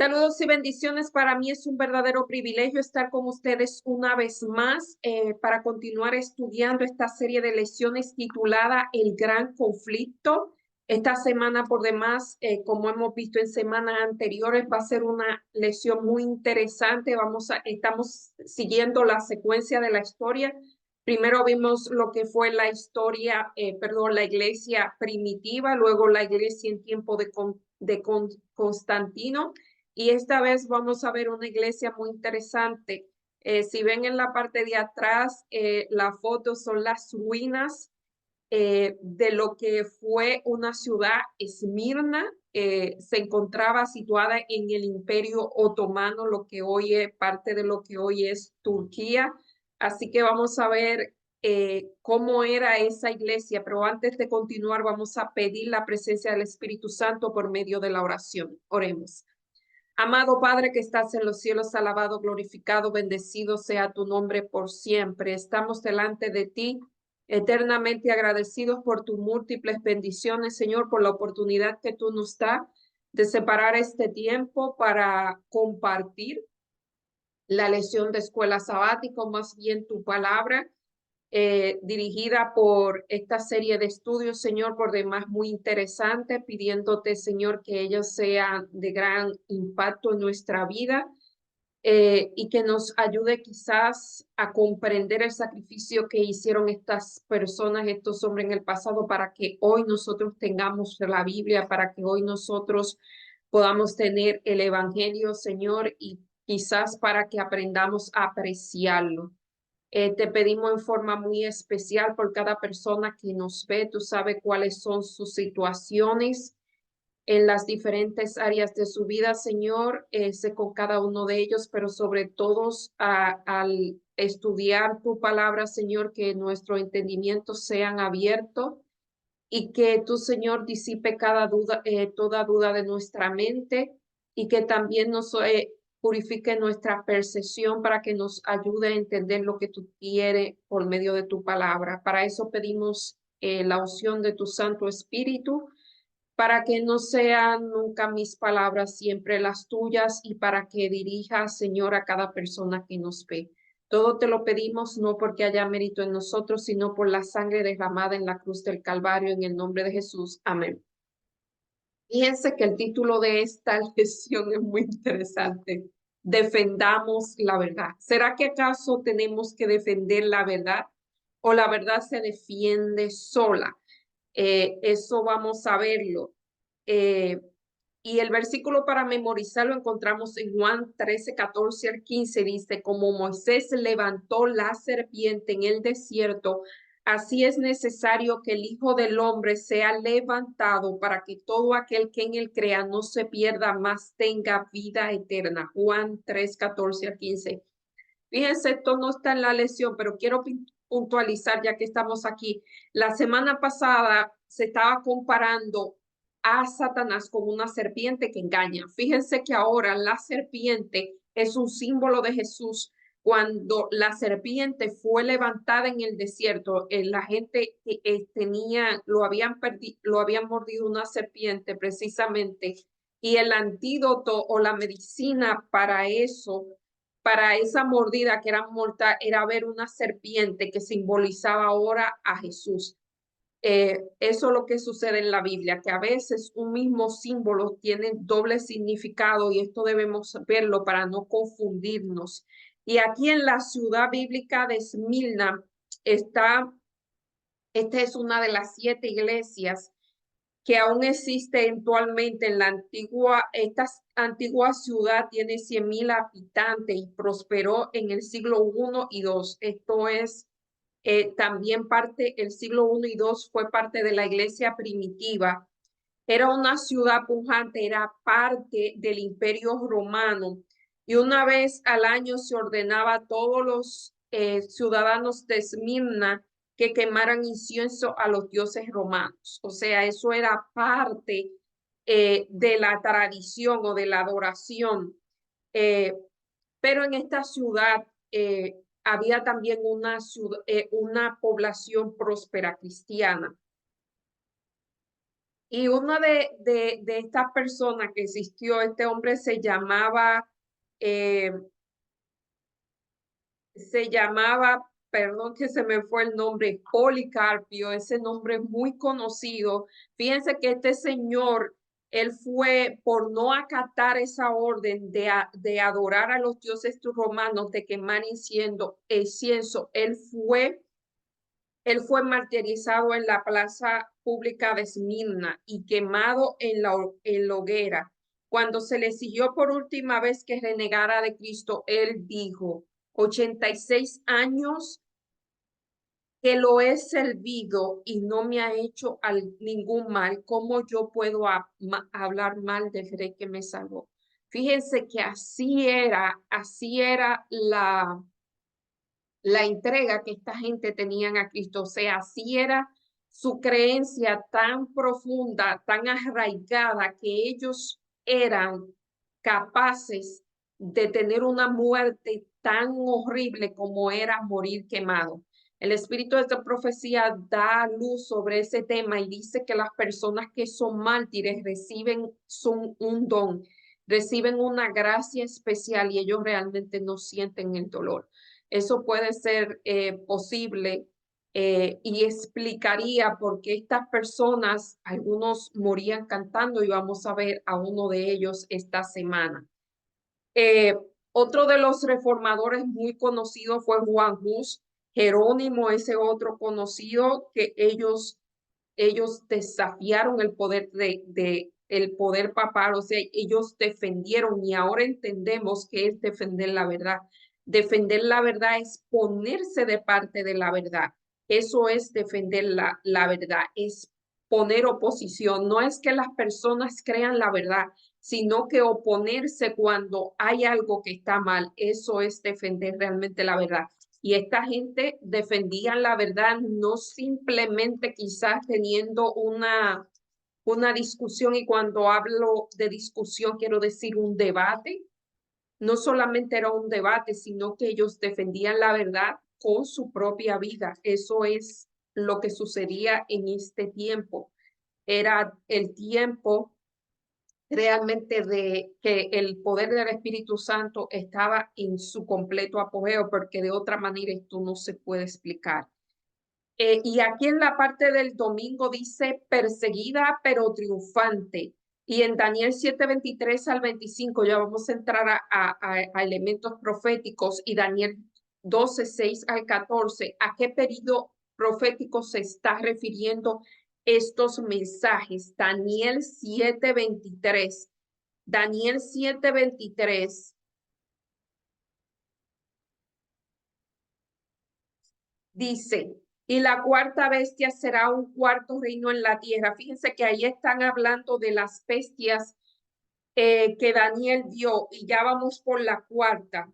Saludos y bendiciones. Para mí es un verdadero privilegio estar con ustedes una vez más para continuar estudiando esta serie de lecciones titulada El Gran Conflicto. Esta semana, por demás, como hemos visto en semanas anteriores, va a ser una lección muy interesante. Estamos siguiendo la secuencia de la historia. Primero vimos lo que fue la historia, la iglesia primitiva, luego la iglesia en tiempo de Constantino. Y esta vez vamos a ver una iglesia muy interesante. Si ven en la parte de atrás, la foto son las ruinas de lo que fue una ciudad, Esmirna. Se encontraba situada en el Imperio Otomano, lo que hoy es parte de lo que hoy es Turquía. Así que vamos a ver cómo era esa iglesia, pero antes de continuar vamos a pedir la presencia del Espíritu Santo por medio de la oración. Oremos. Amado Padre que estás en los cielos, alabado, glorificado, bendecido sea tu nombre por siempre. Estamos delante de ti, eternamente agradecidos por tus múltiples bendiciones, Señor, por la oportunidad que tú nos das de separar este tiempo para compartir la lección de escuela sabática, o más bien tu palabra dirigida por esta serie de estudios, Señor, por demás muy interesante, pidiéndote, Señor, que ellos sean de gran impacto en nuestra vida y que nos ayude quizás a comprender el sacrificio que hicieron estas personas, estos hombres en el pasado, para que hoy nosotros tengamos la Biblia, para que hoy nosotros podamos tener el Evangelio, Señor, y quizás para que aprendamos a apreciarlo. Te pedimos en forma muy especial por cada persona que nos ve. Tú sabes cuáles son sus situaciones en las diferentes áreas de su vida, Señor. Sé con cada uno de ellos, pero sobre todo al estudiar tu palabra, Señor, que nuestro entendimiento sean abiertos y que tú, Señor, disipe cada duda, toda duda de nuestra mente y que también nos purifique nuestra percepción para que nos ayude a entender lo que tú quieres por medio de tu palabra. Para eso pedimos la unción de tu Santo Espíritu, para que no sean nunca mis palabras, siempre las tuyas, y para que dirija, Señor, a cada persona que nos ve. Todo te lo pedimos no porque haya mérito en nosotros, sino por la sangre derramada en la cruz del Calvario, en el nombre de Jesús. Amén. Fíjense que el título de esta lección es muy interesante. Defendamos la verdad. ¿Será que acaso tenemos que defender la verdad o la verdad se defiende sola? Eso vamos a verlo. Eh, y el versículo para memorizarlo encontramos en Juan 13, 14 al 15. Dice, como Moisés levantó la serpiente en el desierto, así es necesario que el Hijo del Hombre sea levantado para que todo aquel que en él crea no se pierda, mas tenga vida eterna. Juan 3, 14 al 15. Fíjense, esto no está en la lección, pero quiero puntualizar ya que estamos aquí. La semana pasada se estaba comparando a Satanás con una serpiente que engaña. Fíjense que ahora la serpiente es un símbolo de Jesús. Cuando la serpiente fue levantada en el desierto, la gente lo habían mordido una serpiente precisamente, y el antídoto o la medicina para esa mordida que era mortal, era ver una serpiente que simbolizaba ahora a Jesús. Eso es lo que sucede en la Biblia, que a veces un mismo símbolo tiene doble significado, y esto debemos verlo para no confundirnos. Y aquí en la ciudad bíblica de Esmirna esta es una de las 7 iglesias que aún existe actualmente en esta antigua ciudad. Tiene 100,000 habitantes y prosperó en el siglo I y II. Esto es también el siglo I y II fue parte de la iglesia primitiva. Era una ciudad pujante, era parte del Imperio Romano, y una vez al año se ordenaba a todos los ciudadanos de Esmirna que quemaran incienso a los dioses romanos. O sea, eso era parte de la tradición o de la adoración. Eh, pero en esta ciudad había también una población próspera cristiana. Y una de estas personas que existió, este hombre eh, se llamaba, perdón que se me fue el nombre, Policarpio, ese nombre es muy conocido. Fíjense que este señor, él fue por no acatar esa orden de adorar a los dioses romanos, de quemar incienso, él fue martirizado en la plaza pública de Esmirna y quemado en la hoguera. Cuando se le siguió por última vez que renegara de Cristo, él dijo, 86 años que lo he servido y no me ha hecho ningún mal, ¿cómo yo puedo hablar mal del rey que me salvó? Fíjense que así era la entrega que esta gente tenían a Cristo. O sea, así era su creencia tan profunda, tan arraigada, que ellos eran capaces de tener una muerte tan horrible como era morir quemado. El espíritu de esta profecía da luz sobre ese tema y dice que las personas que son mártires son un don, reciben una gracia especial y ellos realmente no sienten el dolor. Eso puede ser posible y explicaría por qué estas personas, algunos morían cantando y vamos a ver a uno de ellos esta semana. Eh, Otro de los reformadores muy conocidos fue Juan Hus, Jerónimo, ese otro conocido que ellos desafiaron el poder el poder papal, o sea, ellos defendieron y ahora entendemos que es defender la verdad. Defender la verdad es ponerse de parte de la verdad. Eso es defender la verdad, es poner oposición. No es que las personas crean la verdad, sino que oponerse cuando hay algo que está mal. Eso es defender realmente la verdad. Y esta gente defendía la verdad, no simplemente quizás teniendo una discusión, y cuando hablo de discusión quiero decir un debate. No solamente era un debate, sino que ellos defendían la verdad con su propia vida. Eso es lo que sucedía en este tiempo. Era el tiempo realmente de que el poder del Espíritu Santo estaba en su completo apogeo, porque de otra manera esto no se puede explicar. Y aquí en la parte del domingo dice perseguida pero triunfante. Y en Daniel 7:23 al 25 ya vamos a entrar a elementos proféticos, y Daniel 12:6 al 14, ¿a qué periodo profético se está refiriendo estos mensajes? Daniel 7:23 dice, y la cuarta bestia será un cuarto reino en la tierra. Fíjense que ahí están hablando de las bestias que Daniel vio, y ya vamos por la cuarta.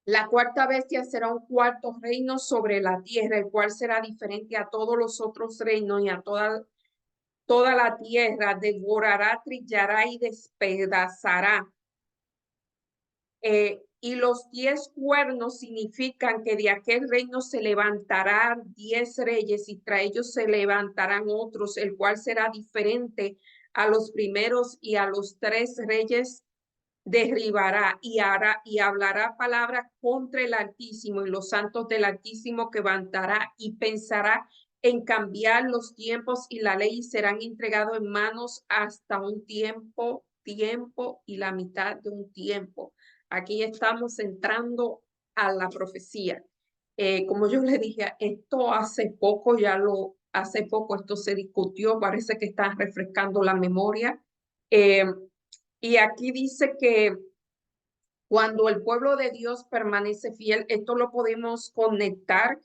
La cuarta bestia será un cuarto reino sobre la tierra, el cual será diferente a todos los otros reinos y a toda la tierra. Devorará, trillará y despedazará. Y los 10 cuernos significan que de aquel reino se levantarán 10 reyes, y tras ellos se levantarán otros, el cual será diferente a los primeros, y a los 3 reyes derribará y hablará palabra contra el Altísimo, y los santos del Altísimo quebrantará, y pensará en cambiar los tiempos y la ley, serán entregados en manos hasta un tiempo y la mitad de un tiempo. Aquí estamos entrando a la profecía. Como yo le dije, esto hace poco esto se discutió, parece que está refrescando la memoria. Y aquí dice que cuando el pueblo de Dios permanece fiel, esto lo podemos conectar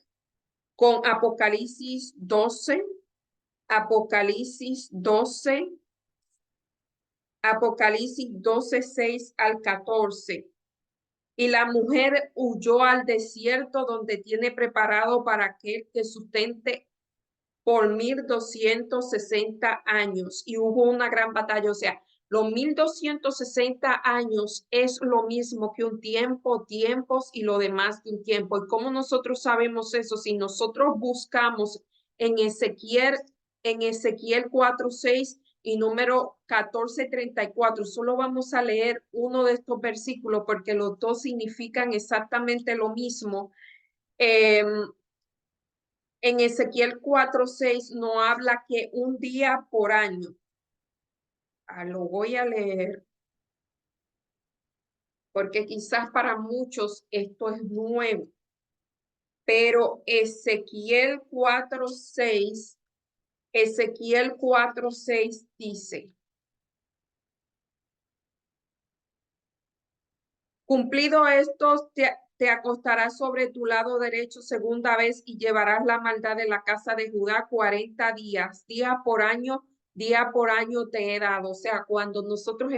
con Apocalipsis 12, Apocalipsis 12:6 al 14. Y la mujer huyó al desierto, donde tiene preparado para aquel que sustente por 1260 años, y hubo una gran batalla. O sea, los 1260 años es lo mismo que un tiempo, tiempos y lo demás de un tiempo. ¿Y cómo nosotros sabemos eso? Si nosotros buscamos en Ezequiel en Ezequiel 4:6 y número 14:34. Solo vamos a leer uno de estos versículos porque los dos significan exactamente lo mismo. En Ezequiel 4:6 no habla que un día por año. Lo voy a leer porque quizás para muchos esto es nuevo. Pero Ezequiel 4:6 dice: cumplido esto, te acostarás sobre tu lado derecho segunda vez y llevarás la maldad de la casa de Judá 40 días, día por año te he dado. O sea, cuando nosotros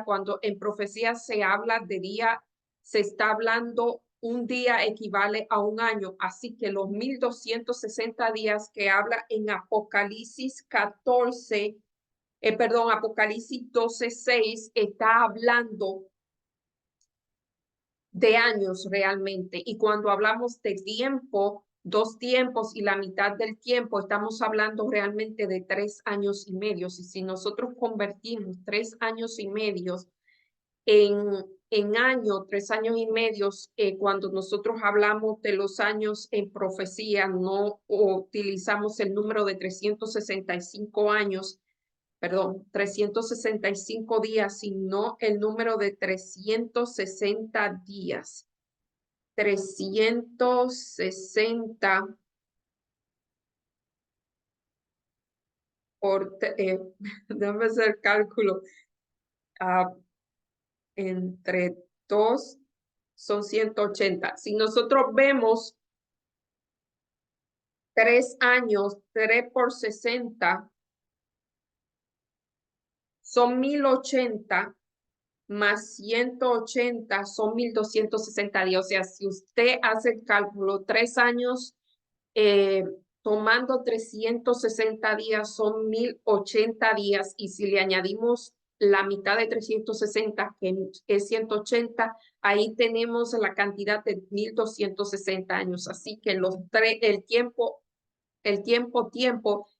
cuando en profecía se habla de día, se está hablando un día equivale a un año. Así que los 1260 días que habla en Apocalipsis 12:6 está hablando de años realmente. Y cuando hablamos de tiempo, 2 tiempos y la mitad del tiempo, estamos hablando realmente de 3 años y medio. Y si nosotros convertimos 3 años y medio en año, 3 años y medio, cuando nosotros hablamos de los años en profecía, no utilizamos el número de 365 años, perdón, 365 días, sino el número de 360 días. 360 por, déjame hacer cálculo, entre 2 son 180. Si nosotros vemos 3 años, 3 por 60, son 1080, más 180 son 1260 días. O sea, si usted hace el cálculo, 3 años, tomando 360 días son 1080 días. Y si le añadimos la mitad de 360, que es 180, ahí tenemos la cantidad de 1260 años. Así que tiempo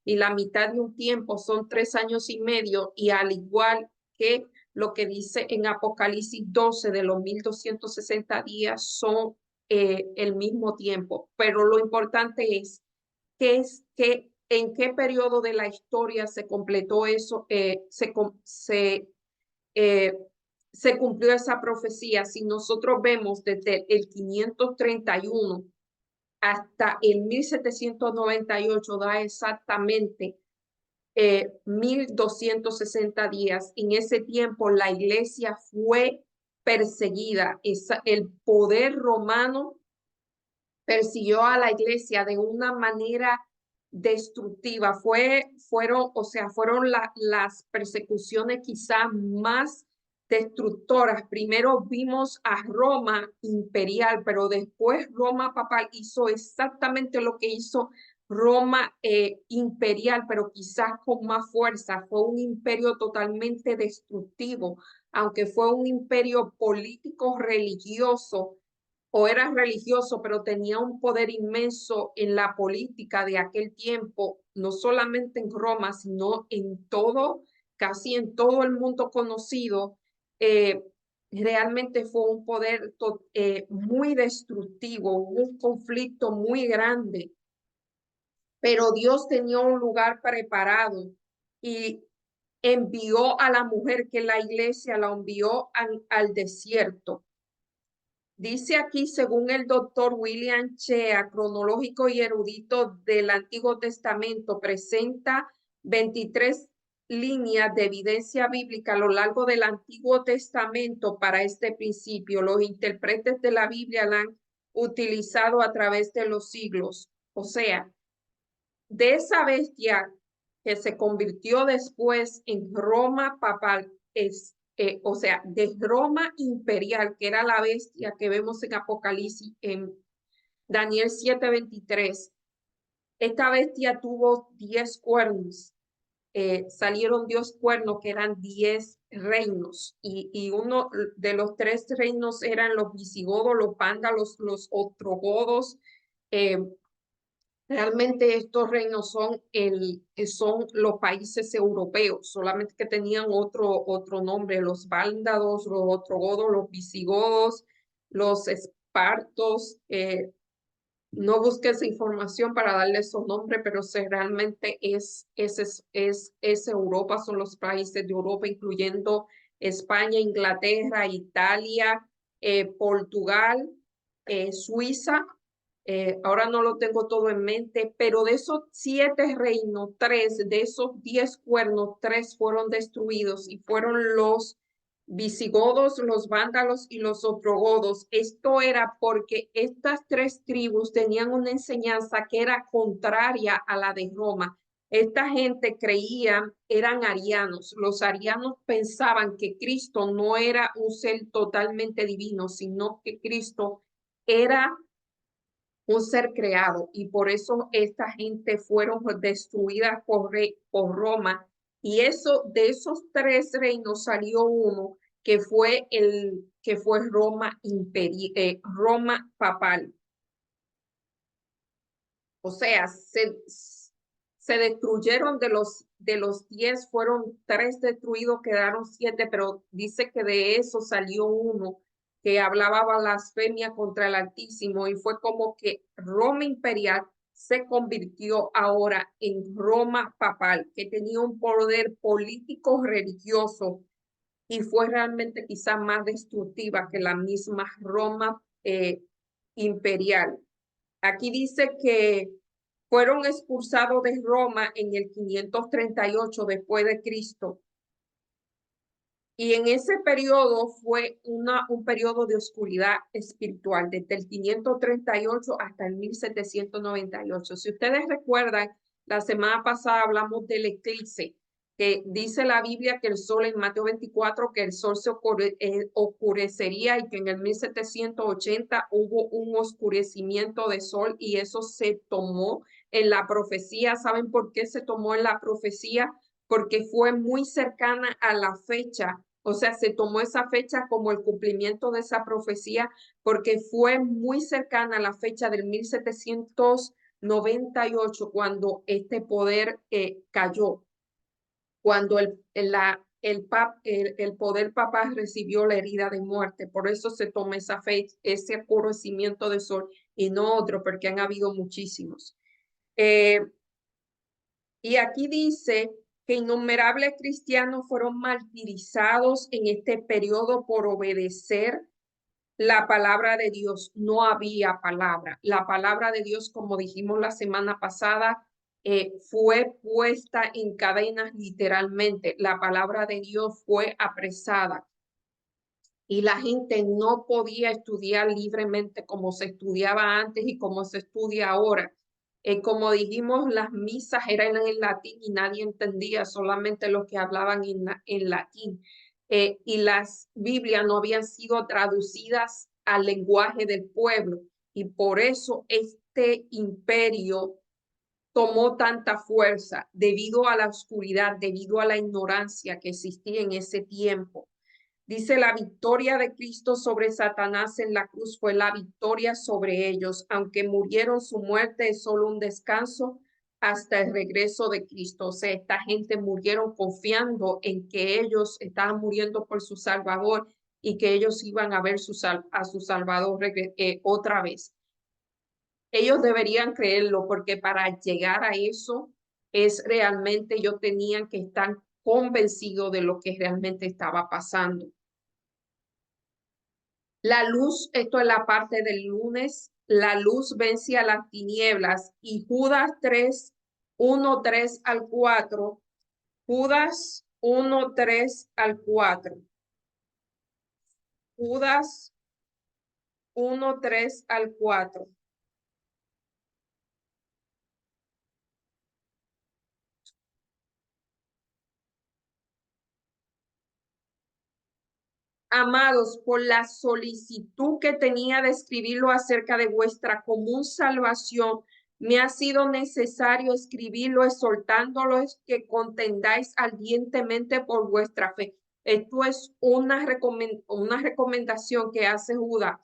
y la mitad de un tiempo son 3 años y medio, y al igual que lo que dice en Apocalipsis 12 de los 1260 días son el mismo tiempo. Pero lo importante es en qué periodo de la historia se completó eso, se cumplió esa profecía. Si nosotros vemos desde el 531 hasta el 1798, da exactamente 1260 días. En ese tiempo la iglesia fue perseguida. El poder romano persiguió a la iglesia de una manera destructiva. Fueron las persecuciones quizás más destructoras. Primero vimos a Roma imperial, pero después Roma papal hizo exactamente lo que hizo Roma imperial, pero quizás con más fuerza. Fue un imperio totalmente destructivo, aunque fue un imperio político religioso, o era religioso, pero tenía un poder inmenso en la política de aquel tiempo, no solamente en Roma, sino casi en todo el mundo conocido. Realmente fue un poder muy destructivo, un conflicto muy grande, pero Dios tenía un lugar preparado y envió a la mujer, que la iglesia la envió al desierto. Dice aquí, según el doctor William Shea, cronológico y erudito del Antiguo Testamento, presenta 23 líneas de evidencia bíblica a lo largo del Antiguo Testamento para este principio. Los intérpretes de la Biblia la han utilizado a través de los siglos. O sea, de esa bestia que se convirtió después en Roma papal, o sea, de Roma imperial, que era la bestia que vemos en Apocalipsis, en Daniel 7:23. Esta bestia tuvo 10 cuernos. Salieron 10 cuernos, que eran 10 reinos, y uno de los 3 reinos eran los visigodos, los vándalos, los ostrogodos, Realmente estos reinos son los países europeos, solamente que tenían otro nombre, los vándalos, los ostrogodos, los visigodos, los espartos. No busqué esa información para darle esos nombres, pero realmente es Europa, son los países de Europa, incluyendo España, Inglaterra, Italia, Portugal, Suiza. Ahora no lo tengo todo en mente, pero de esos 7 reinos, 3 de esos 10 cuernos, 3 fueron destruidos y fueron los visigodos, los vándalos y los ostrogodos. Esto era porque estas 3 tribus tenían una enseñanza que era contraria a la de Roma. Esta gente creía, eran arianos. Los arianos pensaban que Cristo no era un ser totalmente divino, sino que Cristo era un ser creado, y por eso esta gente fueron destruidas por Roma. Y eso, de esos 3 reinos salió uno que fue Roma papal. O sea, se destruyeron de los 10, fueron 3 destruidos, quedaron 7, pero dice que de eso salió uno que hablaba blasfemia contra el Altísimo, y fue como que Roma imperial se convirtió ahora en Roma papal, que tenía un poder político religioso, y fue realmente quizá más destructiva que la misma Roma imperial. Aquí dice que fueron expulsados de Roma en el 538 después de Cristo. Y en ese periodo fue un periodo de oscuridad espiritual, desde el 538 hasta el 1798. Si ustedes recuerdan, la semana pasada hablamos del eclipse, que dice la Biblia que el sol en Mateo 24, que el sol se oscurecería, y que en el 1780 hubo un oscurecimiento de sol, y eso se tomó en la profecía. ¿Saben por qué se tomó en la profecía? Porque fue muy cercana a la fecha, o sea, se tomó esa fecha como el cumplimiento de esa profecía, porque fue muy cercana a la fecha del 1798, cuando este poder cayó, cuando el poder papal recibió la herida de muerte. Por eso se toma esa fecha, ese oscurecimiento de sol, y no otro, porque han habido muchísimos. Y aquí dice que innumerables cristianos fueron martirizados en este periodo por obedecer la palabra de Dios. No había palabra. La palabra de Dios, como dijimos la semana pasada, fue puesta en cadenas literalmente. La palabra de Dios fue apresada, y la gente no podía estudiar libremente como se estudiaba antes y como se estudia ahora. Como dijimos, las misas eran en latín y nadie entendía, solamente los que hablaban en latín. Y las Biblias no habían sido traducidas al lenguaje del pueblo, y por eso este imperio tomó tanta fuerza, debido a la oscuridad, debido a la ignorancia que existía en ese tiempo. Dice: la victoria de Cristo sobre Satanás en la cruz fue la victoria sobre ellos. Aunque murieron, su muerte es solo un descanso hasta el regreso de Cristo. O sea, esta gente murieron confiando en que ellos estaban muriendo por su Salvador, y que ellos iban a ver a su Salvador otra vez. Ellos deberían creerlo, porque para llegar a eso es realmente, ellos tenían que estar convencidos de lo que realmente estaba pasando. La luz, esto es la parte del lunes, la luz vence a las tinieblas, y Judas 3, 1, 3 al 4, Judas 1, 3 al 4, Judas 1, 3 al 4. Amados, por la solicitud que tenía de escribirlo acerca de vuestra común salvación, me ha sido necesario escribirlo, exhortándolos que contendáis ardientemente por vuestra fe. Esto es una recomendación que hace Judas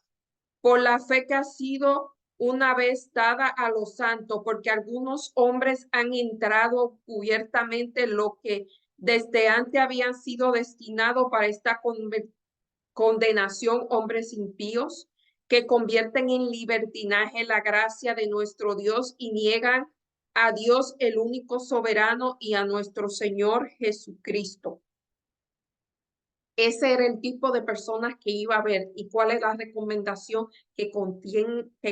por la fe que ha sido una vez dada a los santos, porque algunos hombres han entrado cubiertamente lo que desde antes habían sido destinados para esta condenación, hombres impíos que convierten en libertinaje la gracia de nuestro Dios y niegan a Dios el único soberano y a nuestro Señor Jesucristo. Ese era el tipo de personas que iba a haber. ¿Y cuál es la recomendación? Que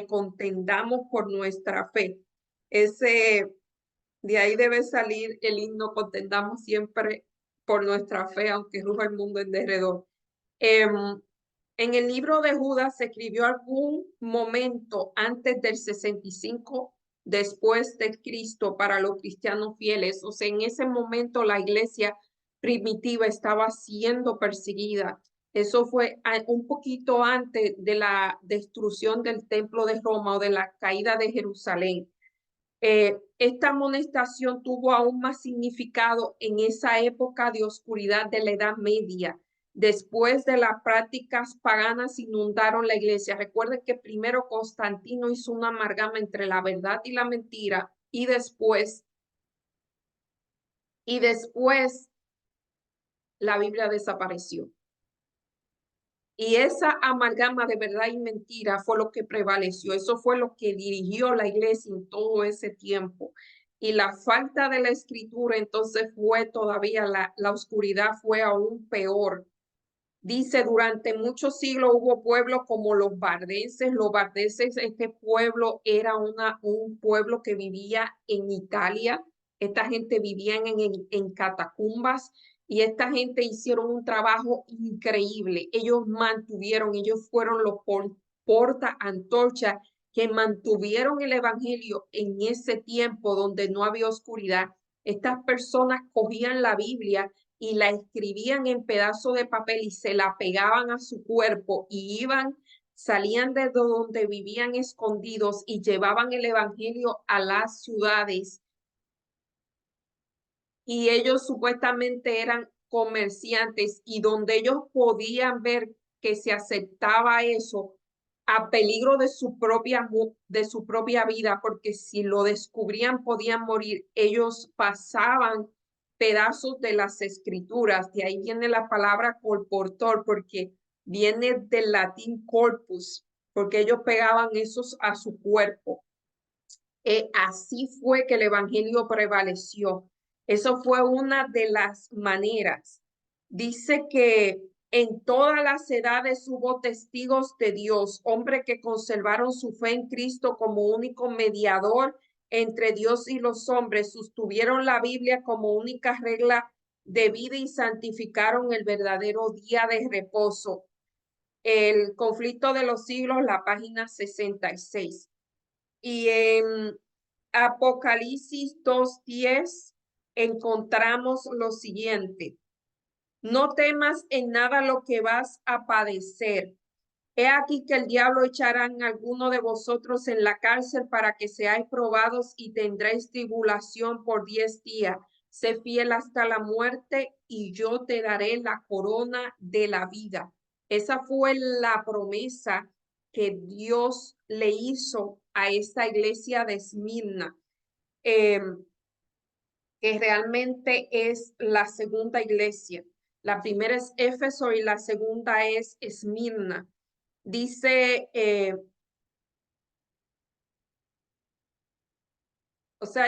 contendamos por nuestra fe. De ahí debe salir el himno: contendamos siempre por nuestra fe, aunque ruja el mundo en derredor. En el libro de Judas se escribió algún momento antes del 65 después de Cristo para los cristianos fieles. O sea, en ese momento la iglesia primitiva estaba siendo perseguida. Eso fue un poquito antes de la destrucción del templo de Roma o de la caída de Jerusalén. Esta amonestación tuvo aún más significado en esa época de oscuridad de la Edad Media. Después de las prácticas paganas inundaron la iglesia. Recuerden que primero Constantino hizo una amalgama entre la verdad y la mentira y después la Biblia desapareció. Y esa amalgama de verdad y mentira fue lo que prevaleció. Eso fue lo que dirigió la iglesia en todo ese tiempo. Y la falta de la escritura entonces fue todavía, la oscuridad fue aún peor. Dice, durante muchos siglos hubo pueblos como los bardeses. Los bardeses, este pueblo era un pueblo que vivía en Italia. Esta gente vivía en catacumbas y esta gente hicieron un trabajo increíble. Ellos fueron los porta antorcha que mantuvieron el evangelio en ese tiempo donde no había oscuridad. Estas personas cogían la Biblia y la escribían en pedazos de papel y se la pegaban a su cuerpo y salían de donde vivían escondidos y llevaban el evangelio a las ciudades. Y ellos supuestamente eran comerciantes y donde ellos podían ver que se aceptaba eso a peligro de su propia vida, porque si lo descubrían podían morir. Ellos pasaban pedazos de las escrituras. De ahí viene la palabra colportor, porque viene del latín corpus, porque ellos pegaban esos a su cuerpo. Así fue que el evangelio prevaleció. Eso fue una de las maneras. Dice que en todas las edades hubo testigos de Dios, hombres que conservaron su fe en Cristo como único mediador entre Dios y los hombres, sostuvieron la Biblia como única regla de vida y santificaron el verdadero día de reposo. El conflicto de los siglos, la página 66. Y en Apocalipsis 2:10 encontramos lo siguiente: no temas en nada lo que vas a padecer. He aquí que el diablo echará a alguno de vosotros en la cárcel para que seáis probados y tendréis tribulación por 10 días. Sé fiel hasta la muerte y yo te daré la corona de la vida. Esa fue la promesa que Dios le hizo a esta iglesia de Esmirna, que realmente es la segunda iglesia. La primera es Éfeso y la segunda es Esmirna. Dice, o sea,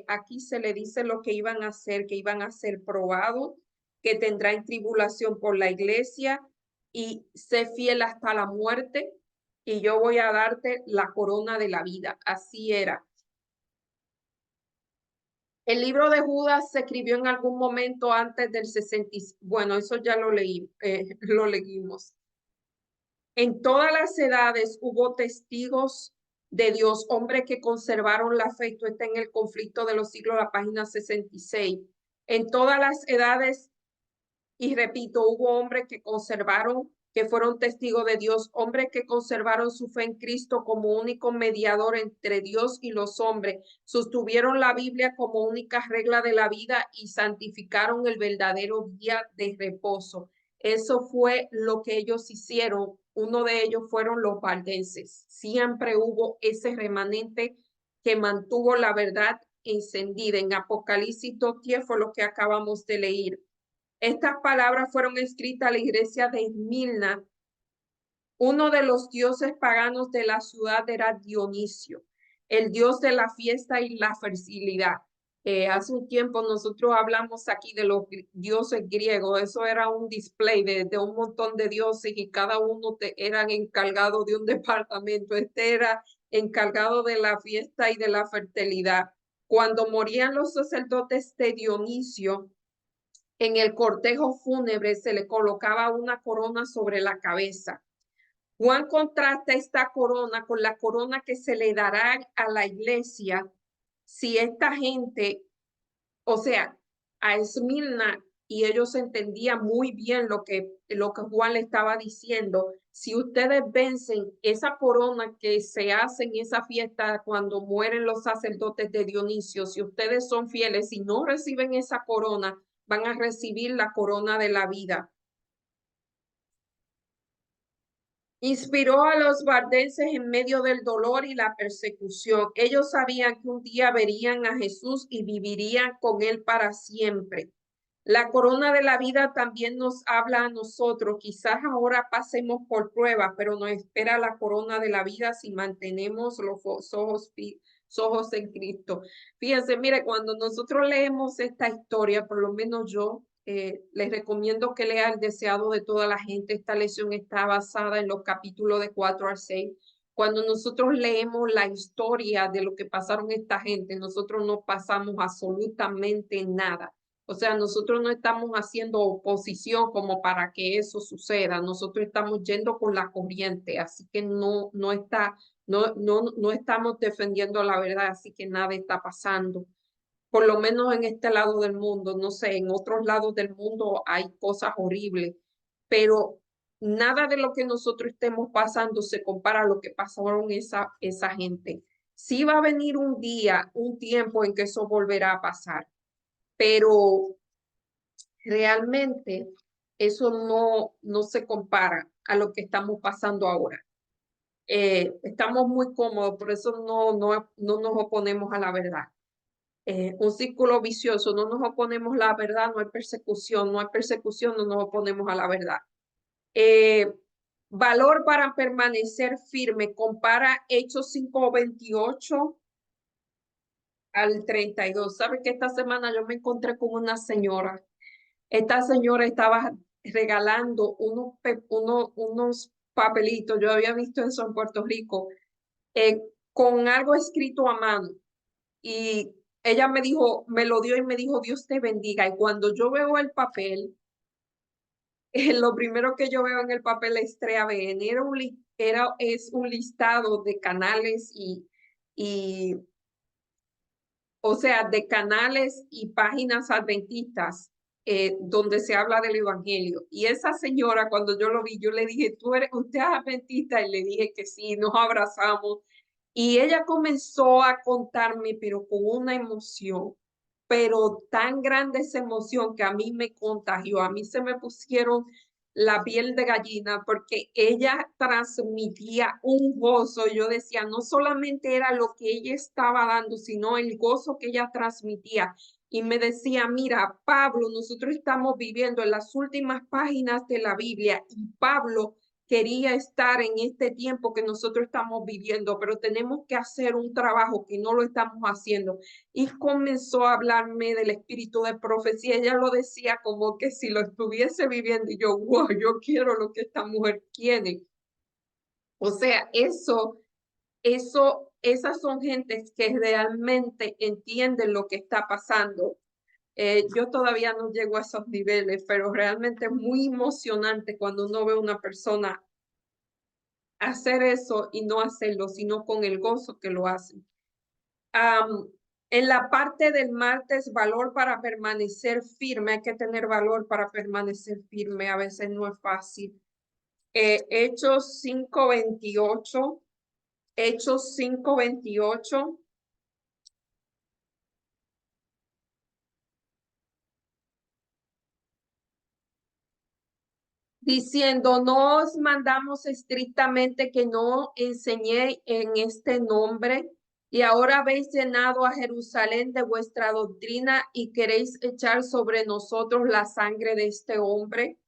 aquí se le dice lo que iban a hacer, que iban a ser probados, que tendrán tribulación por la iglesia y sé fiel hasta la muerte y yo voy a darte la corona de la vida. Así era. El libro de Judas se escribió en algún momento antes del 60. Bueno, eso ya lo leímos. En todas las edades hubo testigos de Dios, hombres que conservaron la fe. Esto está en el conflicto de los siglos, la página 66. En todas las edades, y repito, hubo hombres que fueron testigos de Dios, hombres que conservaron su fe en Cristo como único mediador entre Dios y los hombres, sostuvieron la Biblia como única regla de la vida y santificaron el verdadero día de reposo. Eso fue lo que ellos hicieron uno de ellos fueron los valdenses. Siempre hubo ese remanente que mantuvo la verdad encendida. En Apocalipsis 2:10 fue lo que acabamos de leer. Estas palabras fueron escritas a la iglesia de Esmirna. Uno de los dioses paganos de la ciudad era Dionisio, el dios de la fiesta y la fertilidad. Hace un tiempo nosotros hablamos aquí de los dioses griegos. Eso era un display de un montón de dioses y cada uno eran encargados de un departamento. Este era encargado de la fiesta y de la fertilidad. Cuando morían los sacerdotes de Dionisio, en el cortejo fúnebre se le colocaba una corona sobre la cabeza. Juan contrasta esta corona con la corona que se le dará a la iglesia si esta gente, o sea, a Esmirna, y ellos entendían muy bien lo que Juan le estaba diciendo. Si ustedes vencen esa corona que se hace en esa fiesta cuando mueren los sacerdotes de Dionisio, si ustedes son fieles y no reciben esa corona, van a recibir la corona de la vida. Inspiró a los bardenses en medio del dolor y la persecución. Ellos sabían que un día verían a Jesús y vivirían con él para siempre. La corona de la vida también nos habla a nosotros. Quizás ahora pasemos por pruebas, pero nos espera la corona de la vida si mantenemos los ojos en Cristo. Fíjense, mire, cuando nosotros leemos esta historia, por lo menos yo, les recomiendo que lea El deseado de toda la gente. Esta lección está basada en los capítulos de 4 al 6. Cuando nosotros leemos la historia de lo que pasaron esta gente, nosotros no pasamos absolutamente nada. O sea, nosotros no estamos haciendo oposición como para que eso suceda. Nosotros estamos yendo con la corriente, así que no estamos defendiendo la verdad, así que nada está pasando. Por lo menos en este lado del mundo, no sé, en otros lados del mundo hay cosas horribles, pero nada de lo que nosotros estemos pasando se compara a lo que pasaron esa gente. Sí va a venir un día, un tiempo en que eso volverá a pasar, pero realmente eso no se compara a lo que estamos pasando ahora. Estamos muy cómodos, por eso no nos oponemos a la verdad. Un círculo vicioso, no nos oponemos a la verdad, no hay persecución, no hay persecución, no nos oponemos a la verdad. Valor para permanecer firme, compara Hechos 5:28 al 32. ¿Sabe que esta semana yo me encontré con una señora? Esta señora estaba regalando unos papelitos, yo había visto eso en Puerto Rico, con algo escrito a mano. Y ella me dijo, me lo dio y me dijo, Dios te bendiga. Y cuando yo veo el papel, lo primero que yo veo en el papel es 3ABN. Es un listado de canales y, o sea, de canales y páginas adventistas donde se habla del evangelio. Y esa señora, cuando yo lo vi, yo le dije, ¿usted es adventista? Y le dije que sí, nos abrazamos. Y ella comenzó a contarme, pero con una emoción, pero tan grande esa emoción que a mí me contagió, a mí se me pusieron la piel de gallina porque ella transmitía un gozo. Yo decía, no solamente era lo que ella estaba dando, sino el gozo que ella transmitía. Y me decía, mira, Pablo, nosotros estamos viviendo en las últimas páginas de la Biblia y Pablo quería estar en este tiempo que nosotros estamos viviendo, pero tenemos que hacer un trabajo que no lo estamos haciendo. Y comenzó a hablarme del espíritu de profecía. Ella lo decía como que si lo estuviese viviendo y yo, wow, yo quiero lo que esta mujer quiere. O sea, esas son gentes que realmente entienden lo que está pasando. Yo todavía no llego a esos niveles, pero realmente es muy emocionante cuando uno ve a una persona hacer eso y no hacerlo, sino con el gozo que lo hacen. En la parte del martes, valor para permanecer firme. Hay que tener valor para permanecer firme. A veces no es fácil. Hechos 5:28. Hechos 5:28. diciendo, no os mandamos estrictamente que no enseñé en este nombre, y ahora habéis llenado a Jerusalén de vuestra doctrina y queréis echar sobre nosotros la sangre de este hombre.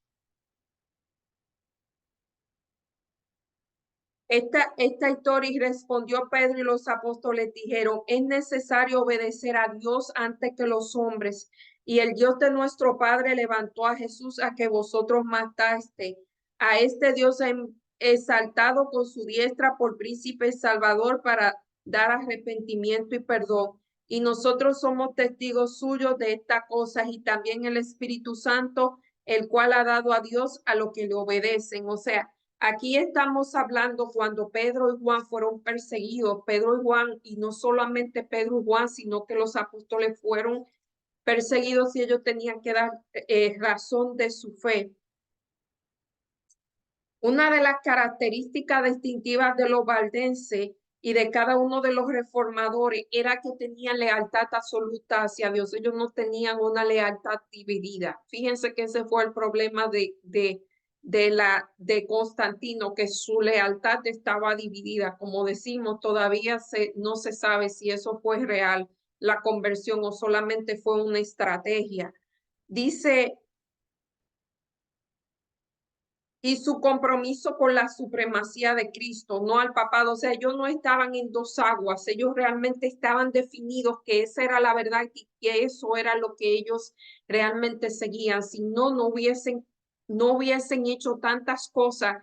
Esta historia, y respondió Pedro y los apóstoles dijeron, es necesario obedecer a Dios antes que los hombres. Y el Dios de nuestro Padre levantó a Jesús a que vosotros mataste. A este Dios exaltado con su diestra por príncipe salvador para dar arrepentimiento y perdón. Y nosotros somos testigos suyos de estas cosas y también el Espíritu Santo, el cual ha dado a Dios a los que le obedecen. O sea, aquí estamos hablando cuando Pedro y Juan fueron perseguidos, Pedro y Juan, y no solamente Pedro y Juan, sino que los apóstoles fueron perseguidos y ellos tenían que dar razón de su fe. Una de las características distintivas de los valdenses y de cada uno de los reformadores era que tenían lealtad absoluta hacia Dios. Ellos no tenían una lealtad dividida. Fíjense que ese fue el problema de Constantino, que su lealtad estaba dividida. Como decimos, todavía no se sabe si eso fue real, la conversión, o solamente fue una estrategia. Dice, y su compromiso con la supremacía de Cristo, no al papado. O sea, ellos no estaban en dos aguas, ellos realmente estaban definidos que esa era la verdad y que eso era lo que ellos realmente seguían. Si no, no hubiesen hecho tantas cosas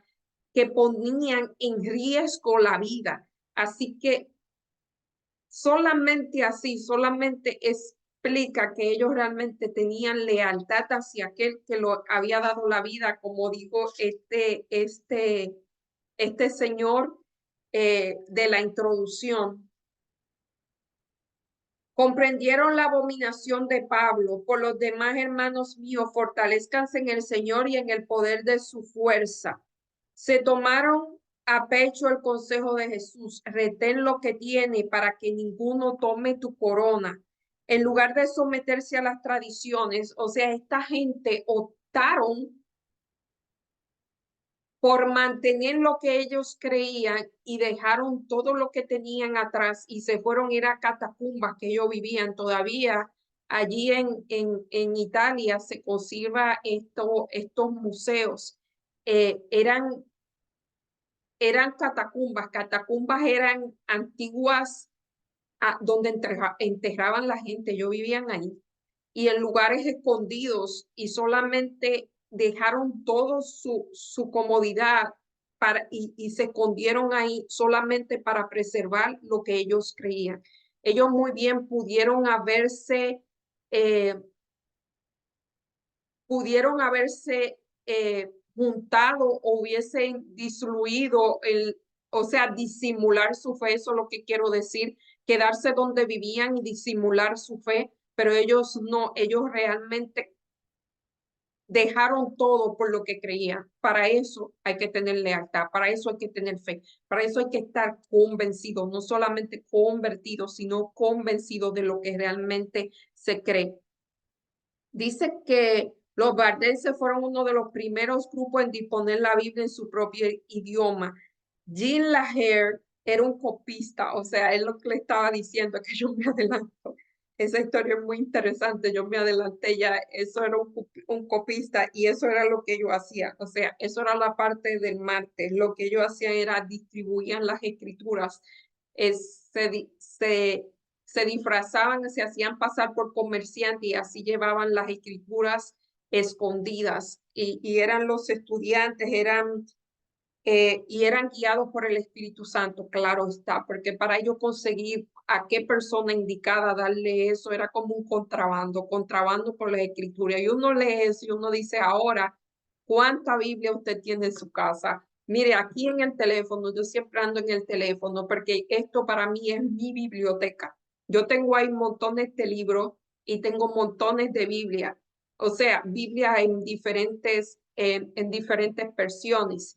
que ponían en riesgo la vida. Así que solamente así, solamente explica que ellos realmente tenían lealtad hacia aquel que lo había dado la vida, como dijo este señor de la introducción. Comprendieron la abominación de Pablo. Por los demás, hermanos míos, fortalezcanse en el Señor y en el poder de su fuerza. Se tomaron a pecho el consejo de Jesús. Retén lo que tiene para que ninguno tome tu corona. En lugar de someterse a las tradiciones, o sea, esta gente optaron por mantener lo que ellos creían y dejaron todo lo que tenían atrás y se fueron a ir a catacumbas que ellos vivían todavía. Allí en Italia se conserva estos museos. Eran catacumbas. Catacumbas eran antiguas donde enterraban la gente. Ellos vivían ahí. Y en lugares escondidos y solamente dejaron todo su comodidad y se escondieron ahí solamente para preservar lo que ellos creían. Ellos muy bien eh, pudieron haberse juntado o hubiesen disluido o sea, disimular su fe, eso es lo que quiero decir, quedarse donde vivían y disimular su fe, pero ellos no, ellos realmente dejaron todo por lo que creían. Para eso hay que tener lealtad, para eso hay que tener fe, para eso hay que estar convencido, no solamente convertido, sino convencido de lo que realmente se cree. Dice que los bardenses fueron uno de los primeros grupos en disponer la Biblia en su propio idioma. Jean Laher era un copista, o sea, es lo que le estaba diciendo, que yo me adelanto. Esa historia es muy interesante, yo me adelanté ya, eso era un copista y eso era lo que yo hacía, o sea, eso era la parte del martes, lo que yo hacía era distribuían las escrituras, se disfrazaban, se hacían pasar por comerciantes y así llevaban las escrituras escondidas y eran los estudiantes, y eran guiados por el Espíritu Santo, claro está, porque para ellos conseguir a qué persona indicada darle eso era como un contrabando por la escritura. Y uno lee eso y uno dice, ahora, ¿cuánta Biblia usted tiene en su casa? Mire, aquí en el teléfono, yo siempre ando en el teléfono porque esto para mí es mi biblioteca. Yo tengo ahí montones de libros y tengo montones de Biblia. O sea, Biblia en diferentes versiones.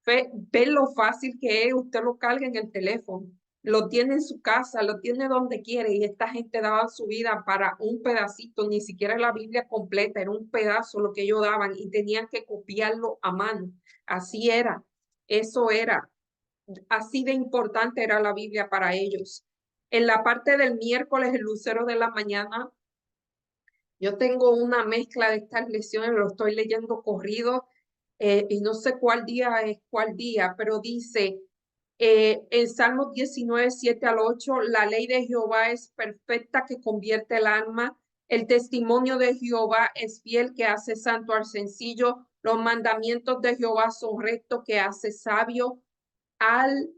Ve lo fácil que es, usted lo carga en el teléfono. lo tiene en su casa, lo tiene donde quiere, y esta gente daba su vida para un pedacito, ni siquiera la Biblia completa, era un pedazo lo que ellos daban y tenían que copiarlo a mano. Así era, eso era, así de importante era la Biblia para ellos. En la parte del miércoles, el lucero de la mañana, yo tengo una mezcla de estas lecciones, lo estoy leyendo corrido y no sé cuál día es cuál día, pero dice en Salmos 19, 7 al 8, la ley de Jehová es perfecta que convierte el alma, el testimonio de Jehová es fiel que hace santo al sencillo, los mandamientos de Jehová son rectos que hace sabio al,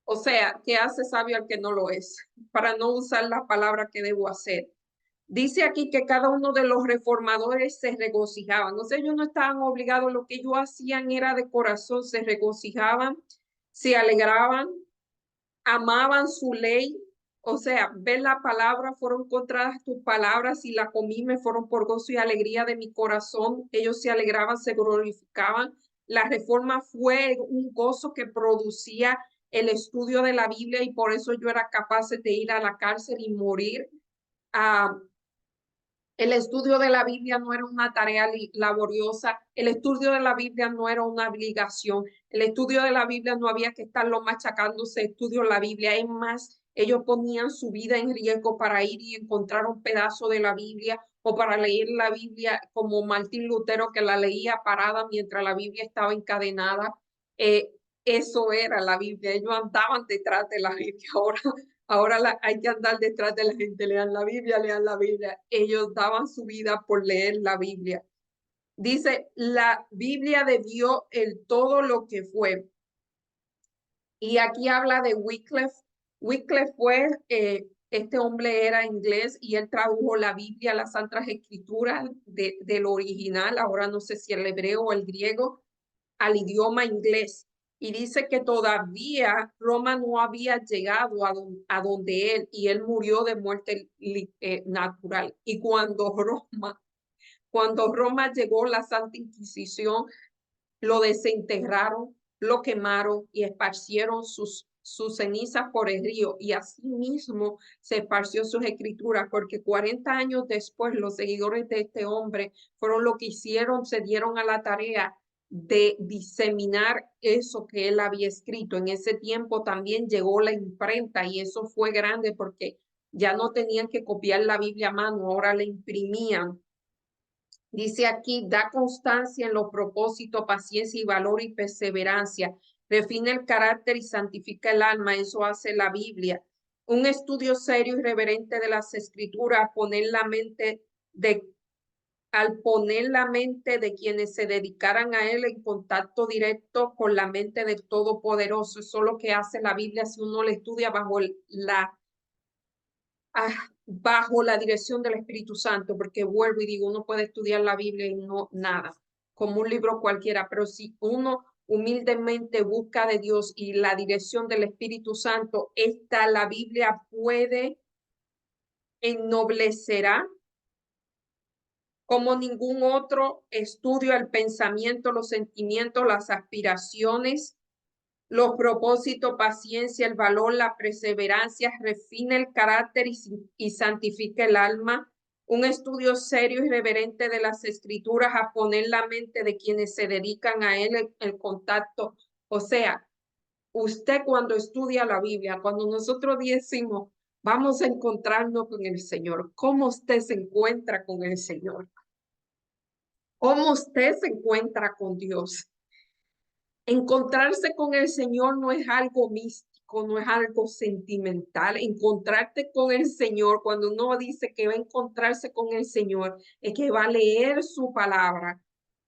o sea, que hace sabio al que no lo es, para no usar la palabra que debo hacer. Dice aquí que cada uno de los reformadores se regocijaban. O sea, ellos no estaban obligados, lo que ellos hacían era de corazón, se regocijaban, se alegraban, amaban su ley. O sea, ver la palabra, fueron encontradas tus palabras y la comí, me fueron por gozo y alegría de mi corazón. Ellos se alegraban, se glorificaban. La reforma fue un gozo que producía el estudio de la Biblia y por eso yo era capaz de ir a la cárcel y morir. Ah, el estudio de la Biblia no era una tarea laboriosa, el estudio de la Biblia no era una obligación, el estudio de la Biblia no había que estarlo machacándose, estudio la Biblia, es más, ellos ponían su vida en riesgo para ir y encontrar un pedazo de la Biblia o para leer la Biblia como Martín Lutero que la leía parada mientras la Biblia estaba encadenada. Eh, Eso era la Biblia, ellos andaban detrás de la Biblia. Ahora hay que andar detrás de la gente, lean la Biblia, lean la Biblia. Ellos daban su vida por leer la Biblia. Dice, la Biblia debió el todo lo que fue. Y aquí habla de Wycliffe. Wycliffe fue, este hombre era inglés y él tradujo la Biblia, las Santas Escrituras del original, ahora no sé si el hebreo o el griego, al idioma inglés. Y dice que todavía Roma no había llegado a donde él y él murió de muerte natural. Y cuando Roma llegó, la Santa Inquisición lo desenterraron, lo quemaron y esparcieron sus cenizas por el río y así mismo se esparció sus escrituras porque 40 años después los seguidores de este hombre fueron lo que hicieron, se dieron a la tarea de diseminar eso que él había escrito. En ese tiempo también llegó la imprenta y eso fue grande porque ya no tenían que copiar la Biblia a mano, ahora la imprimían. Dice aquí, da constancia en los propósitos, paciencia y valor y perseverancia. Refina el carácter y santifica el alma. Eso hace la Biblia. Un estudio serio y reverente de las escrituras, al poner la mente de quienes se dedicaran a él en contacto directo con la mente del Todopoderoso. Eso es lo que hace la Biblia si uno la estudia bajo la dirección del Espíritu Santo, porque vuelvo y digo, uno puede estudiar la Biblia y no nada, como un libro cualquiera, pero si uno humildemente busca de Dios y la dirección del Espíritu Santo, la Biblia puede ennoblecerá como ningún otro estudio el pensamiento, los sentimientos, las aspiraciones, los propósitos, paciencia, el valor, la perseverancia, refina el carácter y santifica el alma. Un estudio serio y reverente de las escrituras a poner la mente de quienes se dedican a él el contacto. O sea, usted cuando estudia la Biblia, cuando nosotros decimos, vamos a encontrarnos con el Señor, ¿cómo usted se encuentra con el Señor? ¿Cómo usted se encuentra con Dios? Encontrarse con el Señor no es algo místico, no es algo sentimental. Encontrarte con el Señor, cuando uno dice que va a encontrarse con el Señor, es que va a leer su palabra,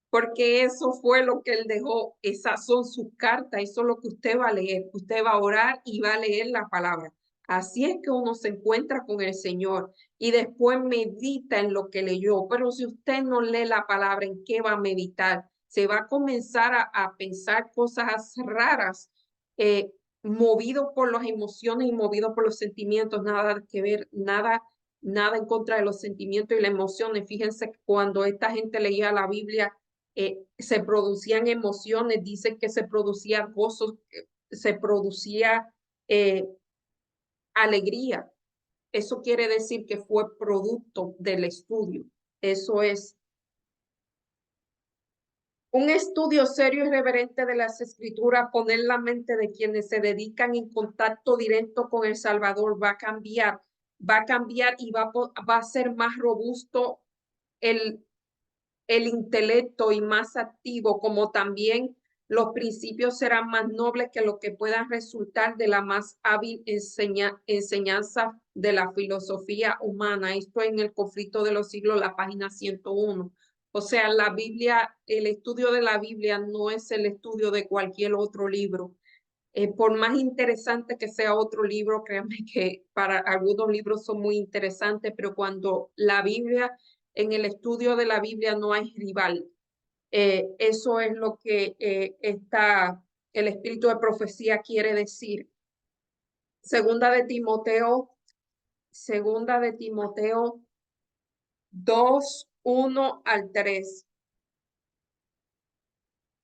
porque eso fue lo que Él dejó. Esas son sus cartas, eso es lo que usted va a leer. Usted va a orar y va a leer la palabra. Así es que uno se encuentra con el Señor y después medita en lo que leyó. Pero si usted no lee la palabra, ¿en qué va a meditar? Se va a comenzar a pensar cosas raras, movido por las emociones y movido por los sentimientos, nada que ver, nada en contra de los sentimientos y las emociones. Fíjense que cuando esta gente leía la Biblia, se producían emociones, dicen que se producía gozo, se producía alegría. Eso quiere decir que fue producto del estudio. Eso es un estudio serio y reverente de las escrituras, poner la mente de quienes se dedican en contacto directo con el Salvador va a cambiar y va a ser más robusto el, el intelecto y más activo, como también los principios serán más nobles que lo que puedan resultar de la más hábil enseñanza de la filosofía humana. Esto en el conflicto de los siglos, la página 101. O sea, la Biblia, el estudio de la Biblia no es el estudio de cualquier otro libro. Por más interesante que sea otro libro, créanme que para algunos libros son muy interesantes, pero cuando la Biblia, en el estudio de la Biblia no hay rival. Eso es lo que el espíritu de profecía quiere decir. Segunda de Timoteo, segunda de Timoteo 2:1-3.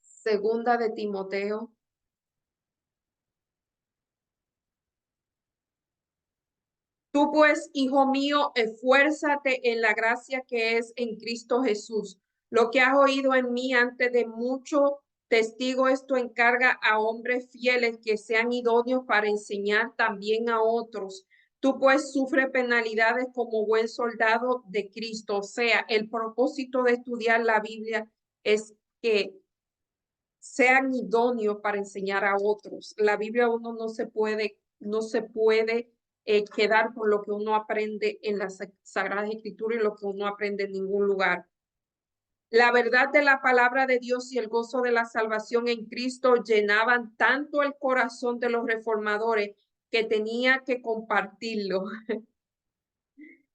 Segunda de Timoteo. Tú pues, hijo mío, esfuérzate en la gracia que es en Cristo Jesús. Lo que has oído en mí antes de mucho testigo, esto encarga a hombres fieles que sean idóneos para enseñar también a otros. Tú pues sufre penalidades como buen soldado de Cristo. O sea, el propósito de estudiar la Biblia es que sean idóneos para enseñar a otros. La Biblia uno no se puede quedar con lo que uno aprende en las Sagradas Escrituras y lo que uno aprende en ningún lugar. La verdad de la palabra de Dios y el gozo de la salvación en Cristo llenaban tanto el corazón de los reformadores que tenía que compartirlo.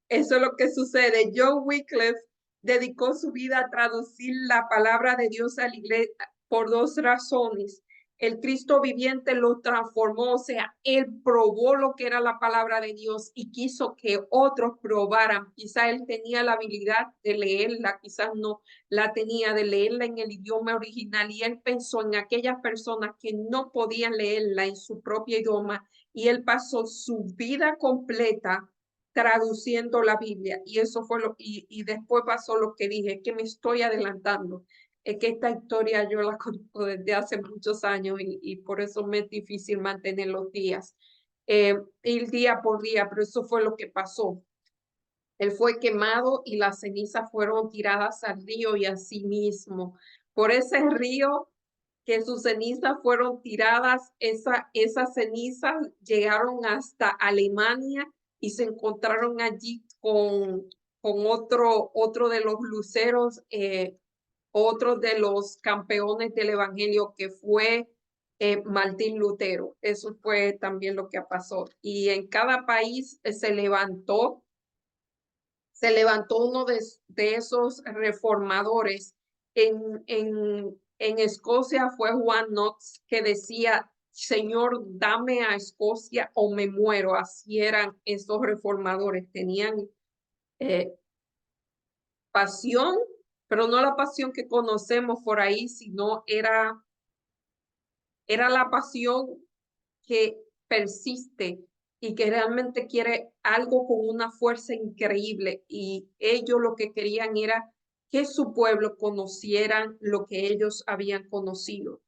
Eso es lo que sucede. John Wycliffe dedicó su vida a traducir la palabra de Dios a la iglesia por dos razones. El Cristo viviente lo transformó, o sea, él probó lo que era la palabra de Dios y quiso que otros probaran. Quizá él tenía la habilidad de leerla, quizás no la tenía de leerla en el idioma original y él pensó en aquellas personas que no podían leerla en su propio idioma y él pasó su vida completa traduciendo la Biblia. Y eso fue y después pasó lo que dije, que me estoy adelantando. Es que esta historia yo la conozco desde hace muchos años y por eso me es difícil mantener los días, ir día por día, pero eso fue lo que pasó. Él fue quemado y las cenizas fueron tiradas al río y así mismo. Por ese río que sus cenizas fueron tiradas, esas cenizas llegaron hasta Alemania y se encontraron allí con otro de los luceros, otro de los campeones del evangelio que fue Martín Lutero. Eso fue también lo que pasó. Y en cada país se levantó uno de esos reformadores. En Escocia fue Juan Knox que decía, Señor, dame a Escocia o me muero. Así eran esos reformadores. Tenían pasión, pero no la pasión que conocemos por ahí, sino era la pasión que persiste y que realmente quiere algo con una fuerza increíble. Y ellos lo que querían era que su pueblo conocieran lo que ellos habían conocido.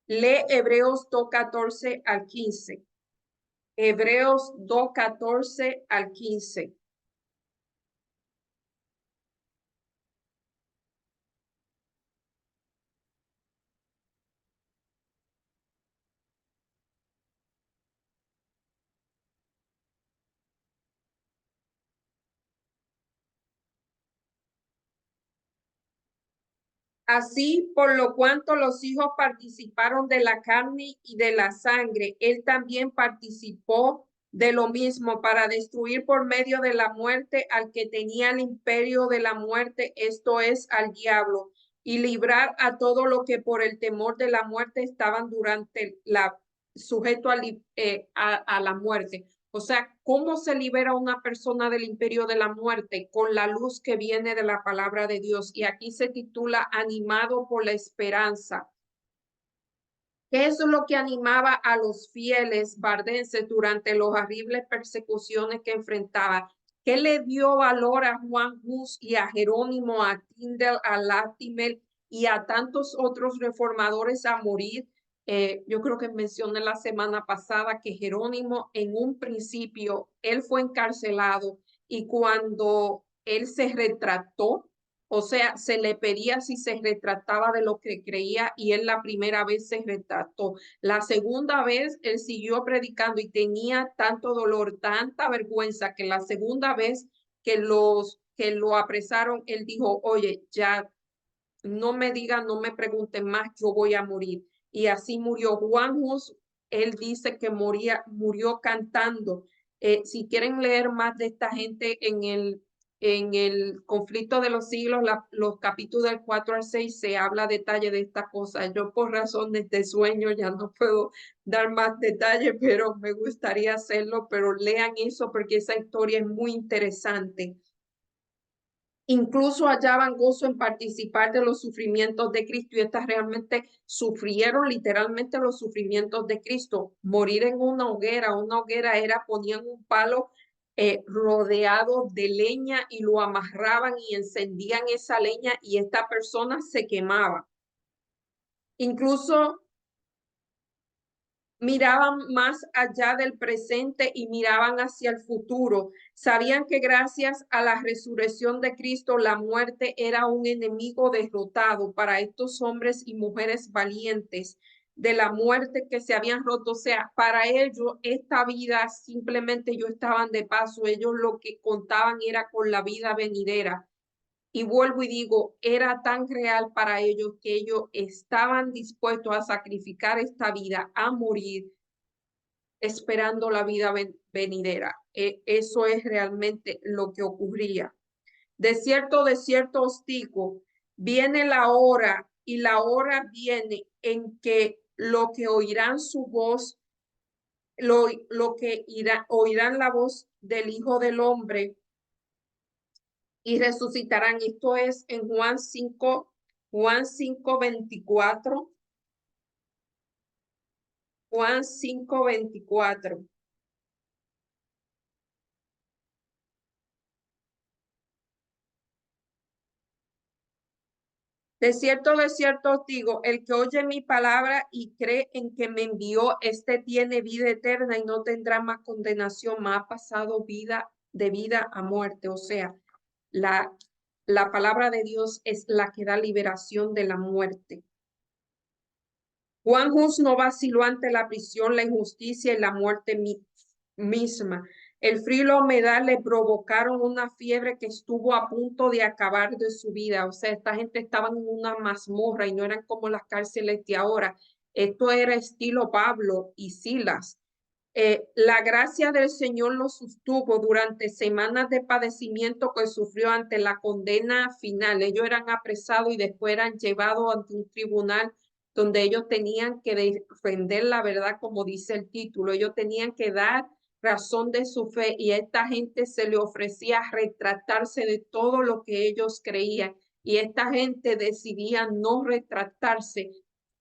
Lee Hebreos 2:14-15. Hebreos 2:14-15. Así, por lo cuanto los hijos participaron de la carne y de la sangre, él también participó de lo mismo para destruir por medio de la muerte al que tenía el imperio de la muerte, esto es, al diablo, y librar a todo lo que por el temor de la muerte estaban sujeto a la muerte. O sea, ¿cómo se libera una persona del imperio de la muerte? Con la luz que viene de la palabra de Dios. Y aquí se titula Animado por la esperanza. ¿Qué es lo que animaba a los fieles bardenses durante las horribles persecuciones que enfrentaba? ¿Qué le dio valor a Juan Hus y a Jerónimo, a Tyndale, a Latimer y a tantos otros reformadores a morir? Yo creo que mencioné la semana pasada que Jerónimo en un principio, él fue encarcelado y cuando él se retrató, o sea, se le pedía si se retrataba de lo que creía y él la primera vez se retrató. La segunda vez él siguió predicando y tenía tanto dolor, tanta vergüenza que la segunda vez que que lo apresaron, él dijo, oye, ya no me digan, no me pregunten más, yo voy a morir. Y así murió Juan Hus. Él dice que murió cantando. Si quieren leer más de esta gente en el conflicto de los siglos, los capítulos del 4 al 6 se habla detalle de esta cosa. Yo por razones de sueño ya no puedo dar más detalles, pero me gustaría hacerlo, pero lean eso porque esa historia es muy interesante. Incluso hallaban gozo en participar de los sufrimientos de Cristo y estas realmente sufrieron literalmente los sufrimientos de Cristo. Morir en una hoguera era, ponían un palo rodeado de leña y lo amarraban y encendían esa leña y esta persona se quemaba. Incluso miraban más allá del presente y miraban hacia el futuro. Sabían que gracias a la resurrección de Cristo, la muerte era un enemigo derrotado para estos hombres y mujeres valientes de la muerte que se habían roto. O sea, para ellos esta vida simplemente ellos estaban de paso. Ellos lo que contaban era con la vida venidera. Y vuelvo y digo, era tan real para ellos que ellos estaban dispuestos a sacrificar esta vida, a morir, esperando la vida venidera. Eso es realmente lo que ocurría. De cierto os digo, viene la hora y la hora viene en que lo que oirán su voz, oirán la voz del Hijo del Hombre y resucitarán. Esto es en Juan 5:24. Juan 5:24. De cierto os digo, el que oye mi palabra y cree en que me envió, este tiene vida eterna y no tendrá más condenación, más ha pasado de vida a muerte. O sea, la, la palabra de Dios es la que da liberación de la muerte. Juan Hus no vaciló ante la prisión, la injusticia y la muerte misma. El frío y la humedad le provocaron una fiebre que estuvo a punto de acabar de su vida. O sea, esta gente estaba en una mazmorra y no eran como las cárceles de ahora. Esto era estilo Pablo y Silas. La gracia del Señor lo sostuvo durante semanas de padecimiento que sufrió ante la condena final. Ellos eran apresados y después eran llevados ante un tribunal donde ellos tenían que defender la verdad, como dice el título. Ellos tenían que dar razón de su fe y a esta gente se le ofrecía retratarse de todo lo que ellos creían y esta gente decidía no retratarse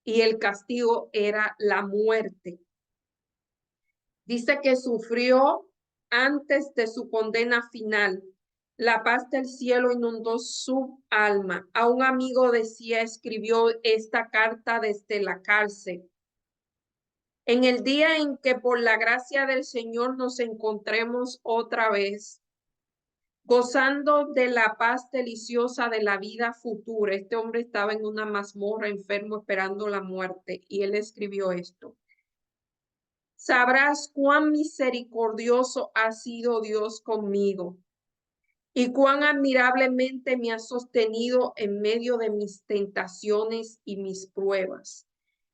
y el castigo era la muerte. Dice que sufrió antes de su condena final. La paz del cielo inundó su alma. A un amigo decía, escribió esta carta desde la cárcel. En el día en que por la gracia del Señor nos encontremos otra vez, gozando de la paz deliciosa de la vida futura. Este hombre estaba en una mazmorra enfermo esperando la muerte y él escribió esto. Sabrás cuán misericordioso ha sido Dios conmigo y cuán admirablemente me ha sostenido en medio de mis tentaciones y mis pruebas.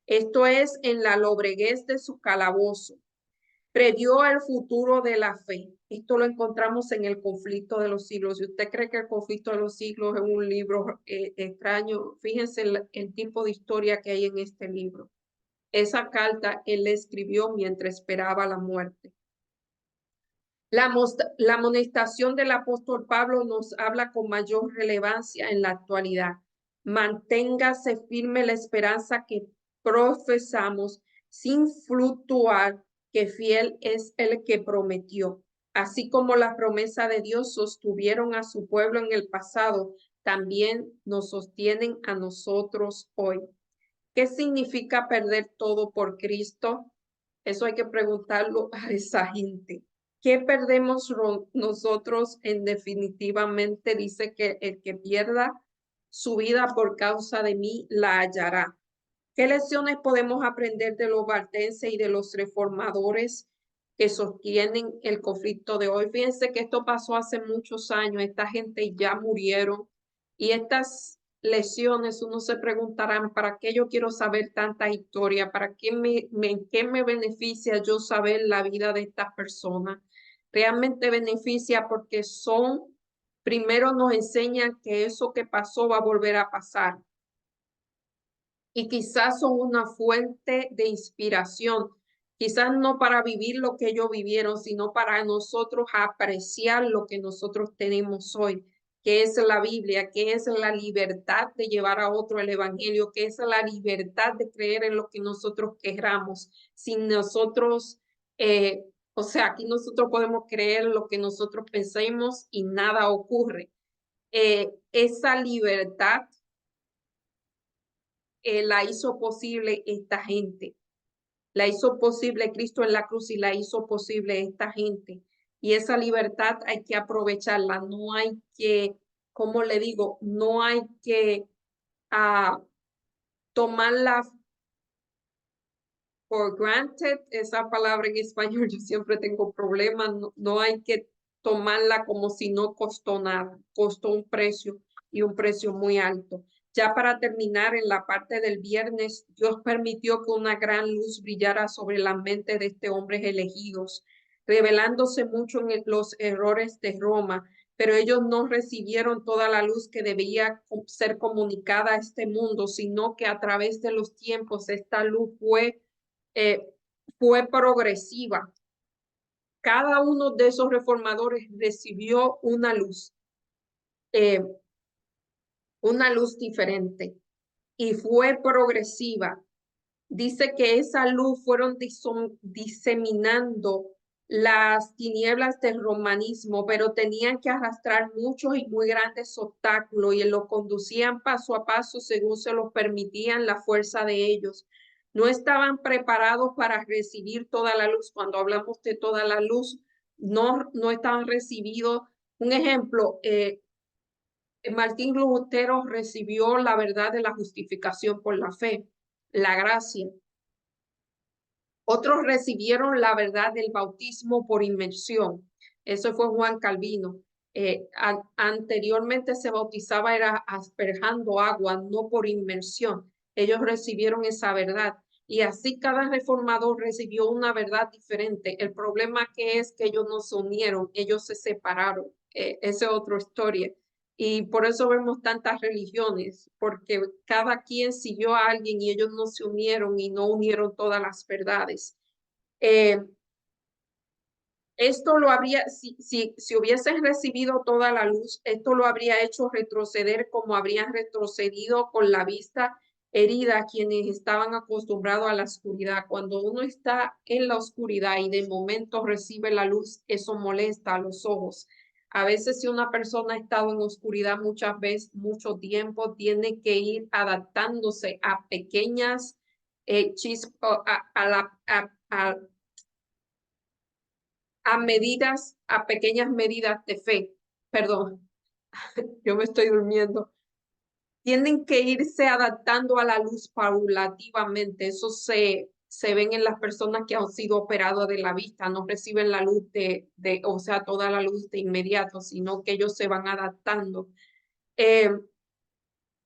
Esto es en la lobreguez de su calabozo. Previó el futuro de la fe. Esto lo encontramos en el conflicto de los siglos. Si usted cree que el conflicto de los siglos es un libro extraño, fíjense el tipo de historia que hay en este libro. Esa carta él la escribió mientras esperaba la muerte. La amonestación del apóstol Pablo nos habla con mayor relevancia en la actualidad. Manténgase firme la esperanza que profesamos sin fluctuar, que fiel es el que prometió. Así como la promesa de Dios sostuvieron a su pueblo en el pasado, también nos sostienen a nosotros hoy. ¿Qué significa perder todo por Cristo? Eso hay que preguntarlo a esa gente. ¿Qué perdemos nosotros? En definitivamente dice que el que pierda su vida por causa de mí la hallará. ¿Qué lecciones podemos aprender de los valdenses y de los reformadores que sostienen el conflicto de hoy? Fíjense que esto pasó hace muchos años, esta gente ya murieron y estas lecciones uno se preguntarán, ¿para qué yo quiero saber tanta historia? ¿Para qué qué me beneficia yo saber la vida de estas personas? Realmente beneficia porque primero nos enseñan que eso que pasó va a volver a pasar y quizás son una fuente de inspiración, quizás no para vivir lo que ellos vivieron, sino para nosotros apreciar lo que nosotros tenemos hoy, que es la Biblia, que es la libertad de llevar a otro el evangelio, que es la libertad de creer en lo que nosotros queramos, sin nosotros, o sea, aquí nosotros podemos creer lo que nosotros pensemos y nada ocurre. Esa libertad la hizo posible esta gente. La hizo posible Cristo en la cruz y la hizo posible esta gente. Y esa libertad hay que aprovecharla. No hay que, como le digo, no hay que tomarla for granted. Esa palabra en español yo siempre tengo problemas. No hay que tomarla como si no costó nada. Costó un precio y un precio muy alto. Ya para terminar, en la parte del viernes, Dios permitió que una gran luz brillara sobre la mente de este hombres elegidos, revelándose mucho en los errores de Roma, pero ellos no recibieron toda la luz que debía ser comunicada a este mundo, sino que a través de los tiempos esta luz eh, fue progresiva. Cada uno de esos reformadores recibió eh, una luz diferente y fue progresiva. Dice que esa luz fueron diseminando las tinieblas del romanismo, pero tenían que arrastrar muchos y muy grandes obstáculos y lo conducían paso a paso según se los permitían la fuerza de ellos. No estaban preparados para recibir toda la luz. Cuando hablamos de toda la luz, no estaban recibidos. Un ejemplo, Martín Lutero recibió la verdad de la justificación por la fe, la gracia. Otros recibieron la verdad del bautismo por inmersión. Eso fue Juan Calvino. Anteriormente se bautizaba era asperjando agua, no por inmersión. Ellos recibieron esa verdad. Y así cada reformador recibió una verdad diferente. El problema que es que ellos no se unieron, ellos se separaron. Esa es otra historia. Y por eso vemos tantas religiones, porque cada quien siguió a alguien y ellos no se unieron y no unieron todas las verdades. Esto lo habría, si hubiesen recibido toda la luz, esto lo habría hecho retroceder como habrían retrocedido con la vista herida quienes estaban acostumbrados a la oscuridad. Cuando uno está en la oscuridad y de momento recibe la luz, eso molesta a los ojos. A veces si una persona ha estado en oscuridad muchas veces, mucho tiempo, tiene que ir adaptándose a pequeñas chispas, a pequeñas medidas de fe. Perdón, yo me estoy durmiendo. Tienen que irse adaptando a la luz paulativamente. Eso se ven en las personas que han sido operadas de la vista. No reciben la luz o sea, toda la luz de inmediato, sino que ellos se van adaptando.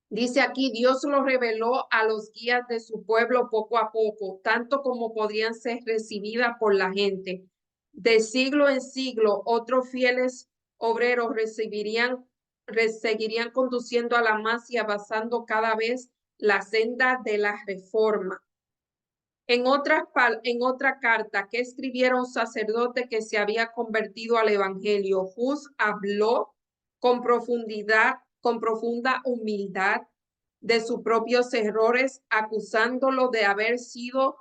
Dice aquí, Dios lo reveló a los guías de su pueblo poco a poco, tanto como podían ser recibidas por la gente. De siglo en siglo, otros fieles obreros seguirían conduciendo a la masa y avanzando cada vez la senda de la reforma. En otra carta que escribiera un sacerdote que se había convertido al evangelio, Hus habló con profunda humildad de sus propios errores, acusándolo de haber sido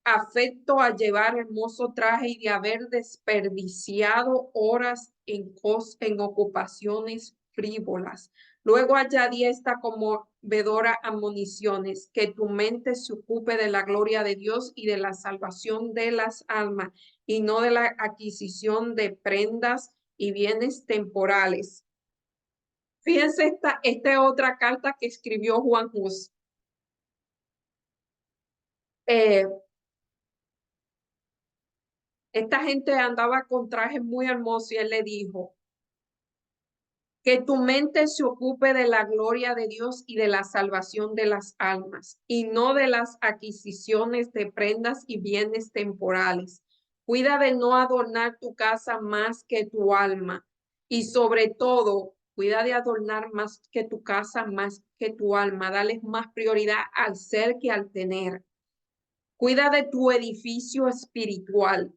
afecto a llevar hermoso traje y de haber desperdiciado horas en ocupaciones frívolas. Luego añadí esta conmovedora admoniciones, que tu mente se ocupe de la gloria de Dios y de la salvación de las almas, y no de la adquisición de prendas y bienes temporales. Fíjense esta otra carta que escribió Juan Hus. Esta gente andaba con trajes muy hermosos y él le dijo, que tu mente se ocupe de la gloria de Dios y de la salvación de las almas, y no de las adquisiciones de prendas y bienes temporales. Cuida de no adornar tu casa más que tu alma, y sobre todo, cuida de adornar más que tu casa, más que tu alma. Dale más prioridad al ser que al tener. Cuida de tu edificio espiritual.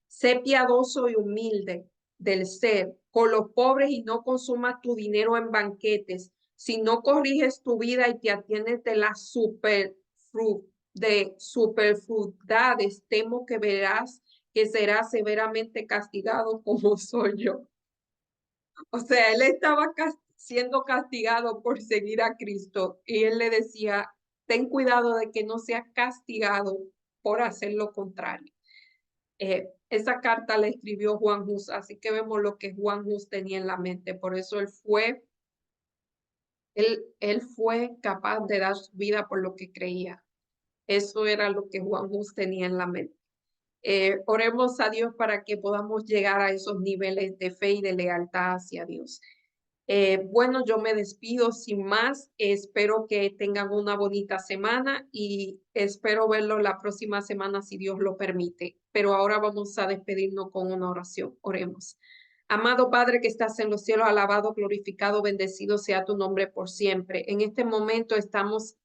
Sé piadoso y humilde del ser con los pobres y no consumas tu dinero en banquetes. Si no corriges tu vida y te atiendes de las superfluidades, temo que verás que serás severamente castigado como soy yo. O sea, él estaba siendo castigado por seguir a Cristo y él le decía, ten cuidado de que no seas castigado por hacer lo contrario. Esa carta la escribió Juan Hus, así que vemos lo que Juan Hus tenía en la mente. Por eso él fue capaz de dar su vida por lo que creía. Eso era lo que Juan Hus tenía en la mente. Oremos a Dios para que podamos llegar a esos niveles de fe y de lealtad hacia Dios. Bueno, yo me despido sin más. Espero que tengan una bonita semana y espero verlo la próxima semana si Dios lo permite. Pero ahora vamos a despedirnos con una oración. Oremos. Amado Padre que estás en los cielos, alabado, glorificado, bendecido sea tu nombre por siempre. En este momento estamos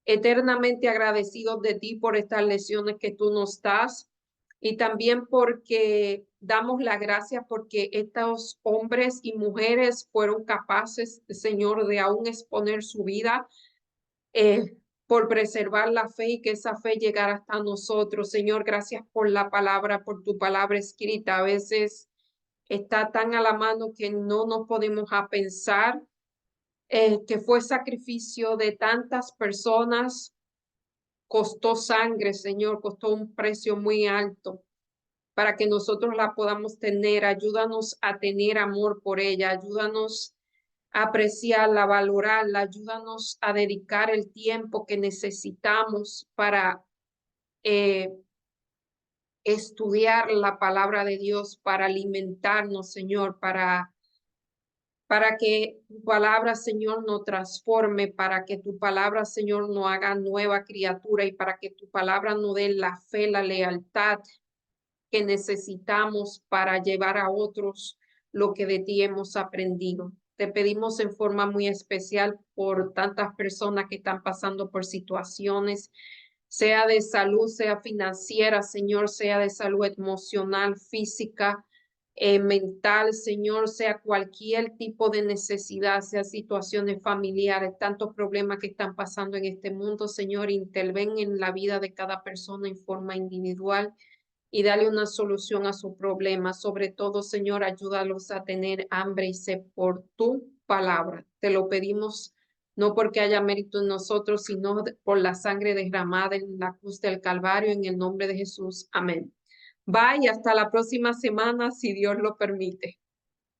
eternamente agradecidos de ti por estas lecciones que tú nos das y también porque damos la gracia porque estos hombres y mujeres fueron capaces, Señor, de aún exponer su vida por preservar la fe y que esa fe llegara hasta nosotros. Señor, gracias por la palabra, por tu palabra escrita. A veces está tan a la mano que no nos podemos a pensar que fue sacrificio de tantas personas, costó sangre, Señor, costó un precio muy alto para que nosotros la podamos tener. Ayúdanos a tener amor por ella, ayúdanos a apreciarla, valorarla, ayúdanos a dedicar el tiempo que necesitamos para estudiar la palabra de Dios, para alimentarnos, Señor, para que tu palabra, Señor, nos transforme, para que tu palabra, Señor, nos haga nueva criatura y para que tu palabra nos dé la fe, la lealtad que necesitamos para llevar a otros lo que de ti hemos aprendido. Te pedimos en forma muy especial por tantas personas que están pasando por situaciones, sea de salud, sea financiera, Señor, sea de salud emocional, física, mental, Señor, sea cualquier tipo de necesidad, sea situaciones familiares, tantos problemas que están pasando en este mundo, Señor, interven en la vida de cada persona en forma individual y dale una solución a su problema. Sobre todo, Señor, ayúdalos a tener hambre y sed por tu palabra. Te lo pedimos no porque haya mérito en nosotros, sino por la sangre derramada en la cruz del Calvario, en el nombre de Jesús. Amén. Bye, hasta la próxima semana, si Dios lo permite.